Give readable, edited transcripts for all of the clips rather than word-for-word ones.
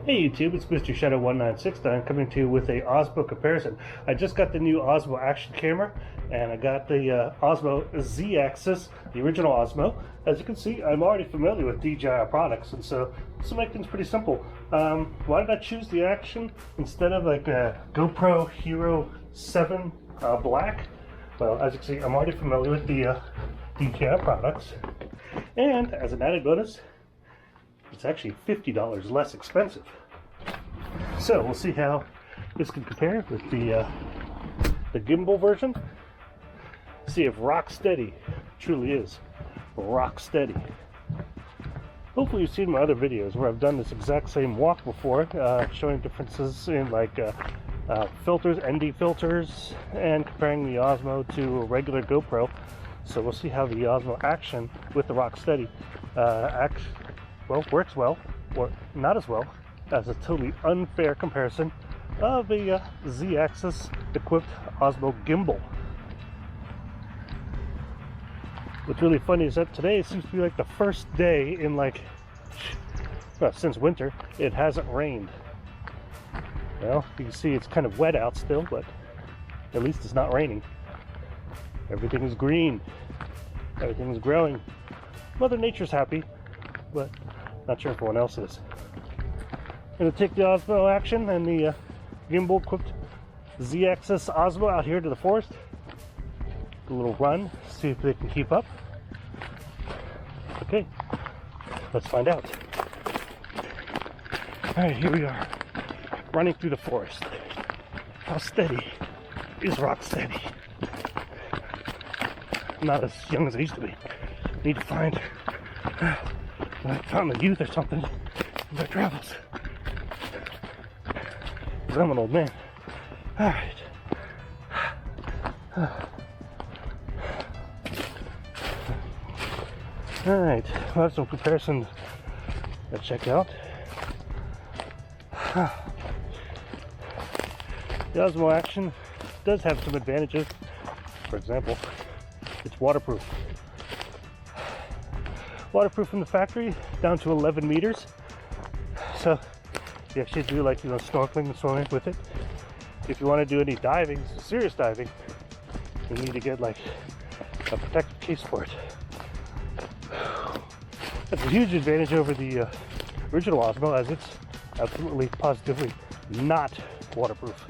Hey YouTube, it's Mr. Shadow1969 coming to you with a Osmo comparison. I just got the new Osmo Action Camera, and I got the Osmo Z-axis, the original Osmo. As you can see, I'm already familiar with DJI products, and so this will make things pretty simple. Why did I choose the Action instead of like a GoPro Hero 7 Black? Well, as you can see, I'm already familiar with the DJI products, and as an added bonus, it's actually $50 less expensive. So we'll see how this can compare with the gimbal version. See if RockSteady truly is RockSteady. Hopefully you've seen my other videos where I've done this exact same walk before, showing differences in like filters, ND filters, and comparing the Osmo to a regular GoPro. So we'll see how the Osmo Action with the RockSteady works well, or not as well, as a totally unfair comparison of a Z-axis equipped Osmo Gimbal. What's really funny is that today seems to be like the first day in like, well, since winter, it hasn't rained. Well, you can see it's kind of wet out still, but at least it's not raining. Everything is green. Everything is growing. Mother Nature's happy, but not sure if everyone else is. I'm going to take the Osmo Action and the gimbal equipped Z-axis Osmo out here to the forest. Do a little run, see if they can keep up. Okay, let's find out. Alright, here we are, running through the forest. How steady is RockSteady? I'm not as young as I used to be. Need to find found the youth or something in their travels. Because I'm an old man. Alright. Alright, we'll have some comparisons to check out. The Osmo Action does have some advantages. For example, it's waterproof. Waterproof from the factory down to 11 meters. So you actually do like, snorkeling and swimming with it. If you want to do any diving, serious diving, you need to get like a protective case for it. That's a huge advantage over the original Osmo, as it's absolutely positively not waterproof.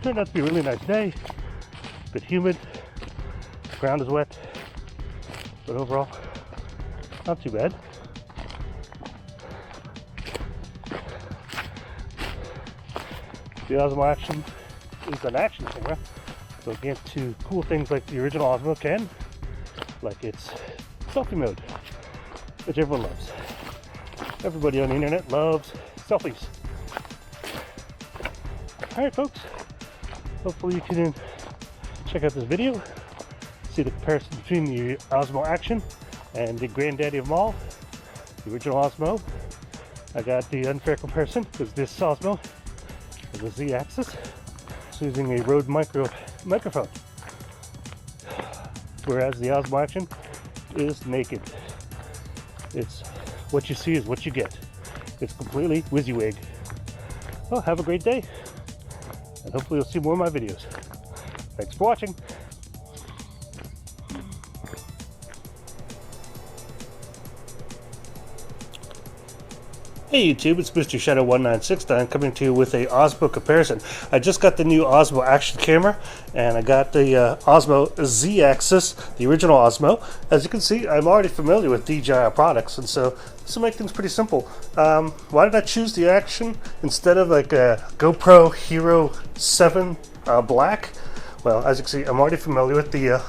Turned out to be a really nice day. A bit humid. Ground is wet, but overall, not too bad. The Osmo Action is an action camera, so it can't do cool things like the original Osmo can, like its selfie mode, which everyone loves. Everybody on the internet loves selfies. Alright folks, hopefully you can check out this video, see the comparison between the Osmo Action and the granddaddy of them all, the original Osmo. I got the unfair comparison because this Osmo is a Z-axis. It's using a Rode microphone, whereas the Osmo Action is naked. It's what you see is what you get. It's completely WYSIWYG. Well, have a great day, and hopefully you'll see more of my videos. Thanks for watching. Hey YouTube, it's Mr. Shadow1969 coming to you with a Osmo comparison. I just got the new Osmo Action Camera, and I got the Osmo Z-axis, the original Osmo. As you can see, I'm already familiar with DJI products, and so this will make things pretty simple. Why did I choose the Action instead of like a GoPro Hero 7 Black? Well, as you can see, I'm already familiar with the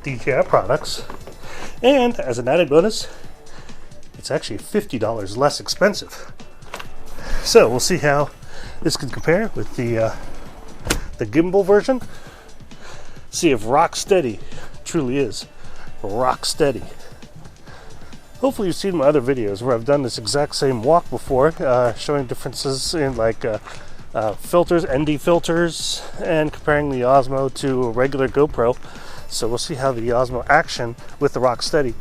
DJI products, and as an added bonus, it's actually $50 less expensive. So we'll see how this can compare with the gimbal version. See if RockSteady truly is RockSteady. Hopefully you've seen my other videos where I've done this exact same walk before, showing differences in like filters, ND filters, and comparing the Osmo to a regular GoPro. So we'll see how the Osmo Action with the RockSteady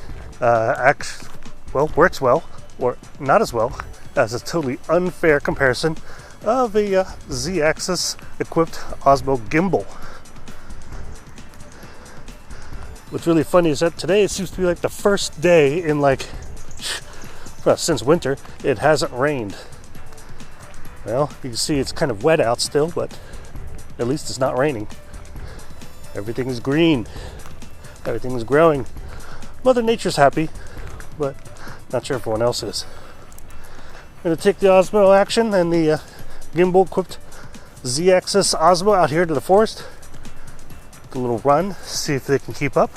well, works well, or not as well, as a totally unfair comparison of a Z-axis equipped Osmo Gimbal. What's really funny is that today it seems to be like the first day in like, well, since winter, it hasn't rained. Well, you can see it's kind of wet out still, but at least it's not raining. Everything is green. Everything is growing. Mother Nature's happy, but not sure everyone else is. I'm going to take the Osmo Action and the gimbal-equipped Z-axis Osmo out here to the forest. A little run, see if they can keep up.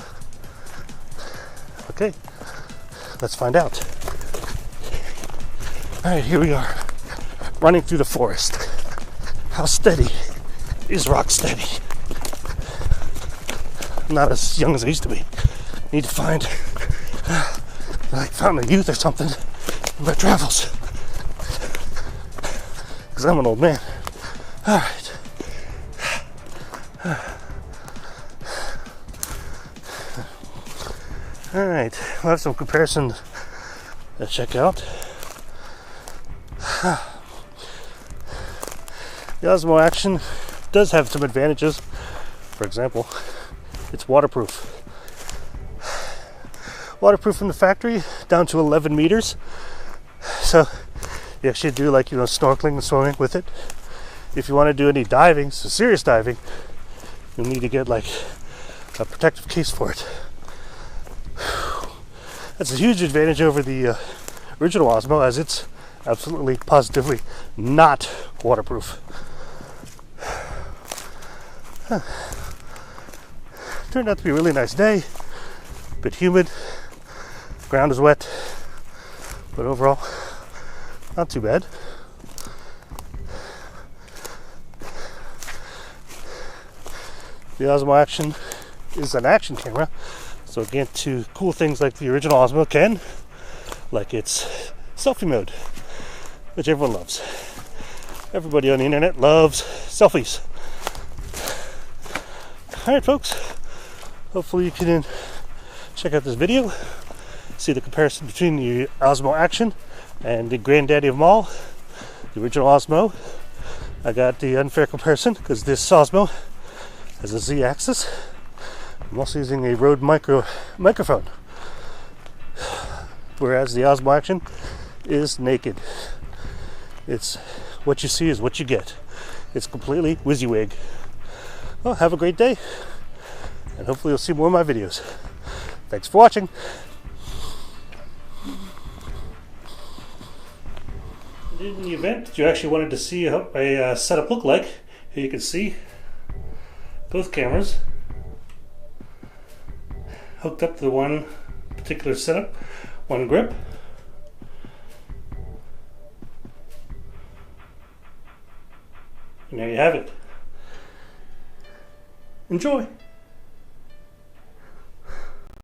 Okay, let's find out. All right, here we are, running through the forest. How steady is RockSteady? I'm not as young as I used to be. Need to find like Fountain of Youth or something in my travels, because I'm an old man. All right. All right, we'll have some comparison to check out. The Osmo Action does have some advantages. For example, it's waterproof. Waterproof from the factory down to 11 meters. So you actually do like, snorkeling and swimming with it. If you want to do any diving, so serious diving, you'll need to get like a protective case for it. That's a huge advantage over the original Osmo, as it's absolutely, positively not waterproof. Turned out to be a really nice day. A bit humid. Ground is wet. But overall, not too bad. The Osmo Action is an action camera. So again, to cool things like the original Osmo can, like its selfie mode, which everyone loves. Everybody on the internet loves selfies. Alright folks, hopefully you can check out this video, see the comparison between the Osmo Action and the granddaddy of them all, the original Osmo. I got the unfair comparison because this Osmo has a Z-axis. I'm also using a Rode microphone, whereas the Osmo Action is naked. It's what you see is what you get. It's completely WYSIWYG. Well, have a great day, and hopefully you'll see more of my videos. Thanks for watching. In the event that you actually wanted to see a setup look like, here you can see both cameras hooked up to the one particular setup, one grip. And there you have it. Enjoy!